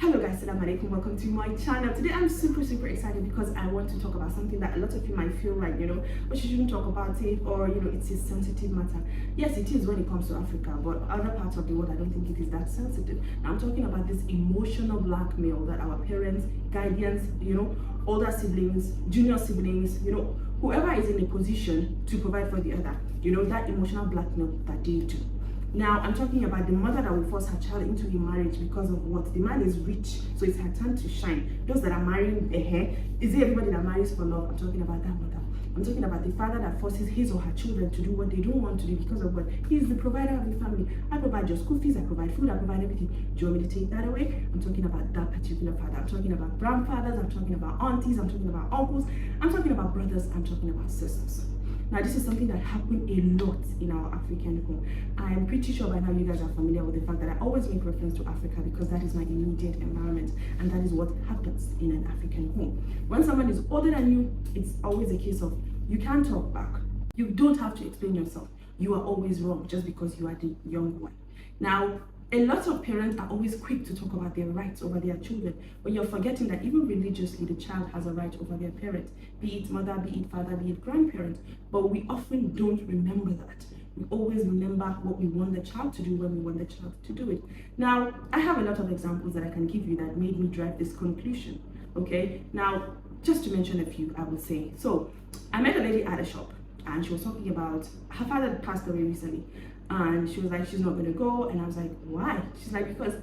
Hello guys, assalamu alaikum, welcome to my channel. Today I'm super excited because I want to talk about something that a lot of you might feel like, but you shouldn't talk about it, or it's a sensitive matter. Yes, it is when it comes to Africa, but other parts of the world I don't think it is that sensitive. Now I'm talking about this emotional blackmail that our parents, guardians, older siblings, junior siblings, whoever is in a position to provide for the other, that emotional blackmail that they do. Now, I'm talking about the mother that will force her child into a marriage because of what? The man is rich, so it's her time to shine. Those that are marrying is it everybody that marries for love? I'm talking about that mother. I'm talking about the father that forces his or her children to do what they don't want to do because of what? He's the provider of the family. I provide your school fees, I provide food, I provide everything. Do you want me to take that away? I'm talking about that particular father. I'm talking about grandfathers, I'm talking about aunties, I'm talking about uncles, I'm talking about brothers, I'm talking about sisters. Now, this is something that happened a lot in our African home. I'm pretty sure by now you guys are familiar with the fact that I always make reference to Africa because that is my immediate environment and that is what happens in an African home. When someone is older than you, it's always a case of you can't talk back. You don't have to explain yourself. You are always wrong just because you are the young one. Now, a lot of parents are always quick to talk about their rights over their children, but you're forgetting that even religiously, the child has a right over their parent, be it mother, be it father, be it grandparent. But we often don't remember that. We always remember what we want the child to do when we want the child to do it. Now, I have a lot of examples that I can give you that made me drive this conclusion. Okay, now just to mention a few, I would say. So, I met a lady at a shop, and she was talking about her father passed away recently. And she was like, she's not going to go. And I was like, why? She's like, because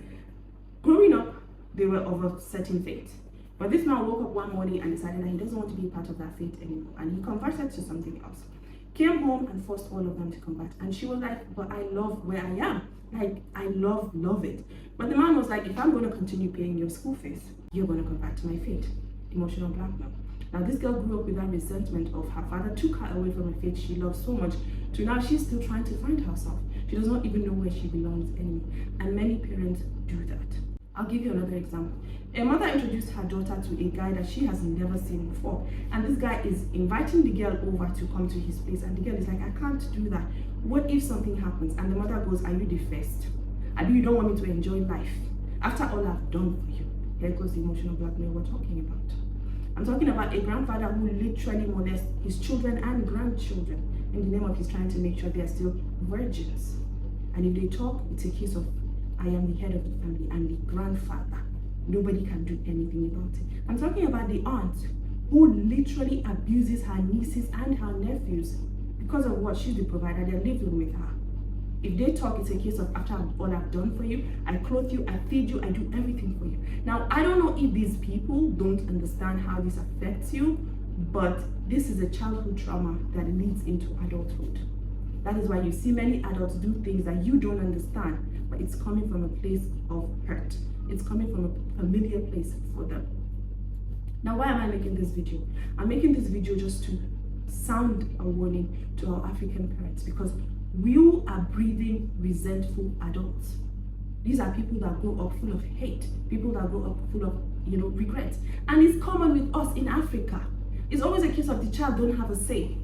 growing up, they were of a certain faith. But this man woke up one morning and decided that he doesn't want to be part of that faith anymore. And he converted to something else. Came home and forced all of them to convert. And she was like, but I love where I am. Like, I love it. But the man was like, if I'm going to continue paying your school fees, you're going to convert to my faith. Emotional blackmail. Now, this girl grew up with that resentment of her father took her away from a faith she loved so much to now she's still trying to find herself. She does not even know where she belongs anymore. And many parents do that. I'll give you another example. A mother introduced her daughter to a guy that she has never seen before. And this guy is inviting the girl over to come to his place. And the girl is like, I can't do that. What if something happens? And the mother goes, are you the first? You don't want me to enjoy life? After all I've done for you. Here goes the emotional blackmail we're talking about. I'm talking about a grandfather who literally molests his children and grandchildren in the name of his trying to make sure they are still virgins. And if they talk, it's a case of, I am the head of the family, I'm the grandfather. Nobody can do anything about it. I'm talking about the aunt who literally abuses her nieces and her nephews because of what? She's the provider, they're living with her. If they talk, it's a case of after all I've done for you, I clothe you, I feed you, I do everything for you. Now, I don't know if these people don't understand how this affects you, but this is a childhood trauma that leads into adulthood. That is why you see many adults do things that you don't understand, but it's coming from a place of hurt. It's coming from a familiar place for them. Now, why am I making this video? I'm making this video just to sound a warning to our African parents, because you are breathing resentful adults. These are people that grow up full of hate, people that grow up full of, regret. And it's common with us in Africa. It's always a case of the child don't have a say.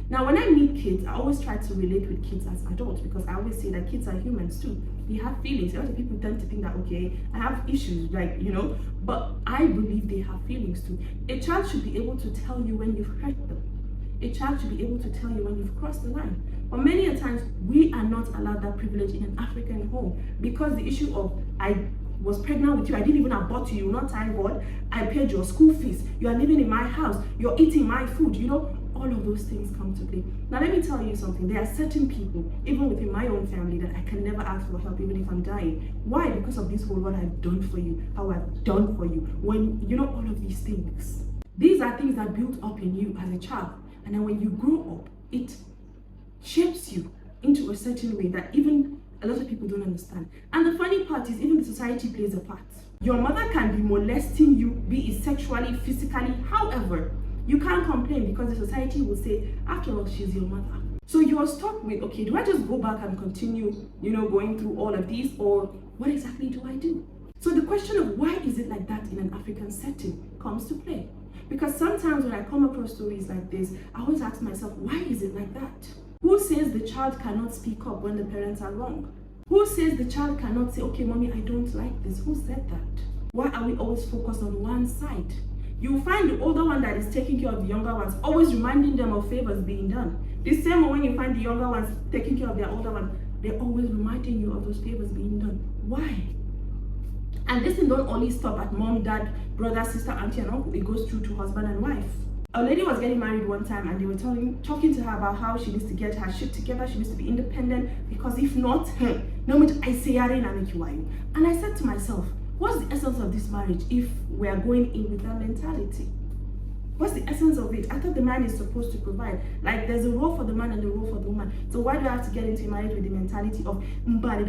Now, when I meet kids, I always try to relate with kids as adults because I always say that kids are humans too. They have feelings. A lot of people tend to think that, okay, I have issues, but I believe they have feelings too. A child should be able to tell you when you've hurt them. A child should be able to tell you when you've crossed the line. But many a times, we are not allowed that privilege in an African home because the issue of, I was pregnant with you, I didn't even abort you, you're not thank God, I paid your school fees, you are living in my house, you're eating my food, all of those things come to play. Now, let me tell you something. There are certain people, even within my own family, that I can never ask for help, even if I'm dying. Why? Because of this whole what I've done for you, how I've done for you, when, all of these things. These are things that built up in you as a child. And then when you grow up, it shapes you into a certain way that even a lot of people don't understand. And the funny part is even the society plays a part. Your mother can be molesting you, be it sexually, physically, however. You can't complain because the society will say, after all, she's your mother. So you're stuck with, okay, do I just go back and continue, going through all of these, or what exactly do I do? So the question of why is it like that in an African setting comes to play. Because sometimes when I come across stories like this, I always ask myself, why is it like that? Who says the child cannot speak up when the parents are wrong? Who says the child cannot say, okay, mommy, I don't like this? Who said that? Why are we always focused on one side? You find the older one that is taking care of the younger ones, always reminding them of favors being done. The same when you find the younger ones taking care of their older ones, they're always reminding you of those favors being done. Why? And this thing don't only stop at mom, dad, brother, sister, auntie, and uncle. It goes through to husband and wife. A lady was getting married one time, and they were talking to her about how she needs to get her shit together. She needs to be independent, because if not, no matter I say I make you. And I said to myself, what's the essence of this marriage if we are going in with that mentality? What's the essence of it? I thought the man is supposed to provide. Like, there's a role for the man and a role for the woman. So why do I have to get into marriage with the mentality of like,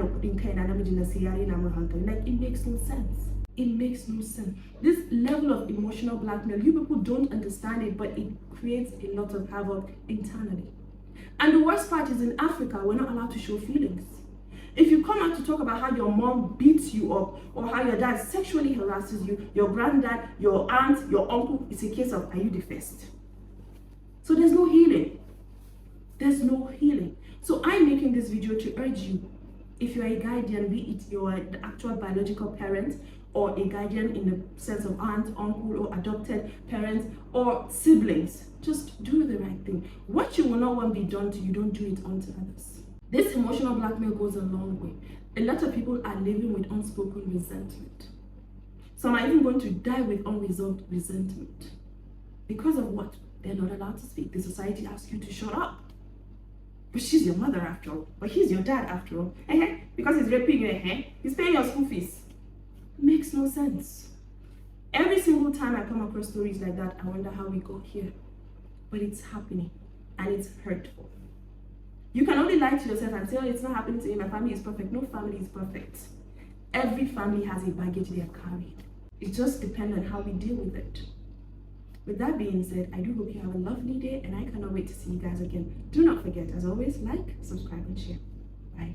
it makes no sense. It makes no sense. This level of emotional blackmail, you people don't understand it, but it creates a lot of havoc internally. And the worst part is, in Africa, we're not allowed to show feelings. If you come out to talk about how your mom beats you up, or how your dad sexually harasses you, your granddad, your aunt, your uncle, it's a case of, are you the first? So there's no healing. There's no healing. So I'm making this video to urge you, if you're a guardian, be it you're the actual biological parent, or a guardian in the sense of aunt, uncle, or adopted parents, or siblings, just do the right thing. What you will not want to be done to you, don't do it unto others. This emotional blackmail goes a long way. A lot of people are living with unspoken resentment. Some are even going to die with unresolved resentment. Because of what? They're not allowed to speak. The society asks you to shut up. But she's your mother after all. But he's your dad after all. Because he's raping you, he's paying your school fees. Makes no sense. Every single time I come across stories like that, I wonder how we got here. But it's happening, and it's hurtful. You can only lie to yourself and say, oh, it's not happening to me, my family is perfect. No family is perfect. Every family has a baggage they are carrying. It just depends on how we deal with it. With that being said, I do hope you have a lovely day, and I cannot wait to see you guys again. Do not forget, as always, like, subscribe, and share. Bye.